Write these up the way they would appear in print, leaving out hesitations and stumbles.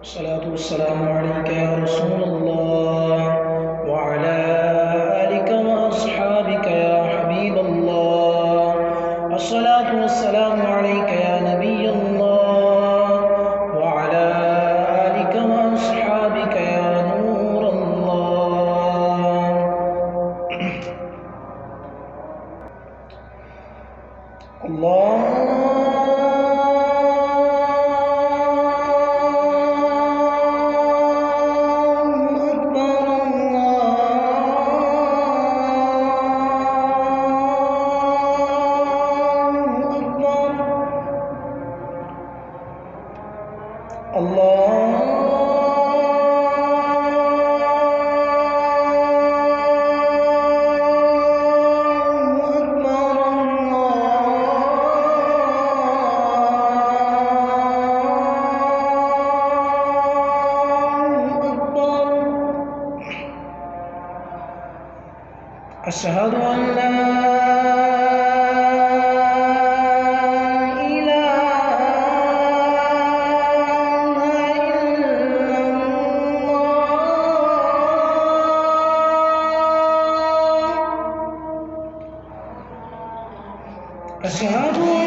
الصلاة والسلام عليك يا رسول الله وعلى آلك وأصحابك يا حبيب الله. الصلاة والسلام عليك يا نبي الله وعلى آلك وأصحابك يا نور الله. أشهد أن لا أشهد أن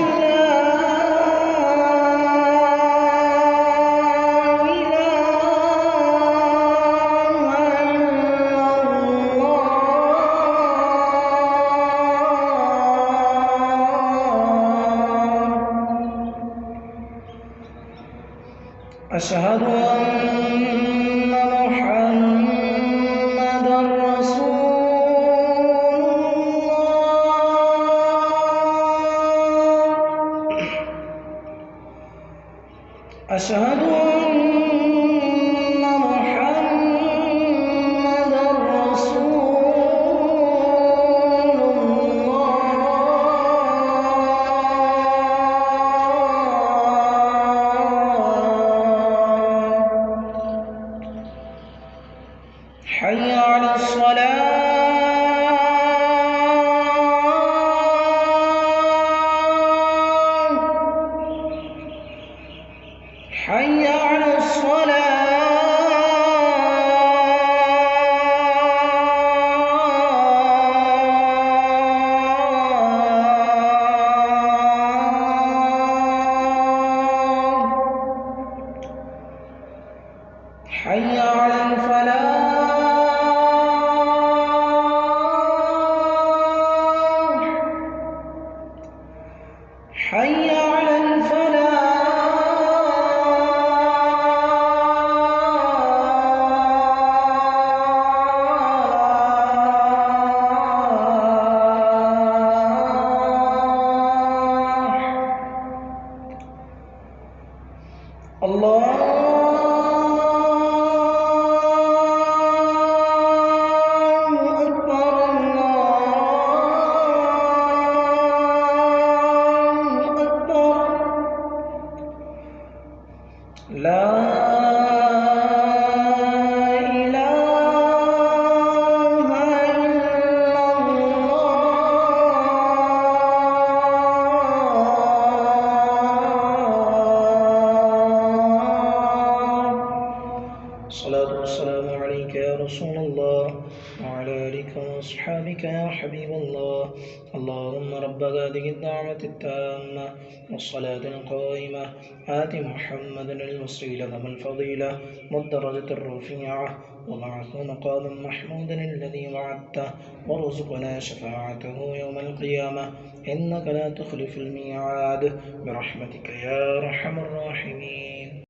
أشهد أن محمدًا رسول الله. أشهد أن محمدًا رسول الله. حي على الصلاة. حي على الصلاة. حي على الفلاح. حي على الفلاح. الله أكبر. الله أكبر. لا إله إلا الله. الصلاة والسلام عليك يا رسول الله وعلى آلك وأصحابك يا حبيب الله. اللهم رب هذه الدعوة التامة والصلاة القائمة آت محمدا الوسيلة والفضيلة والدرجة الرفيعة وابعثه مقاما محمودا الذي وعدته وارزقنا شفاعته يوم القيامة إنك لا تخلف الميعاد برحمتك يا أرحم الراحمين.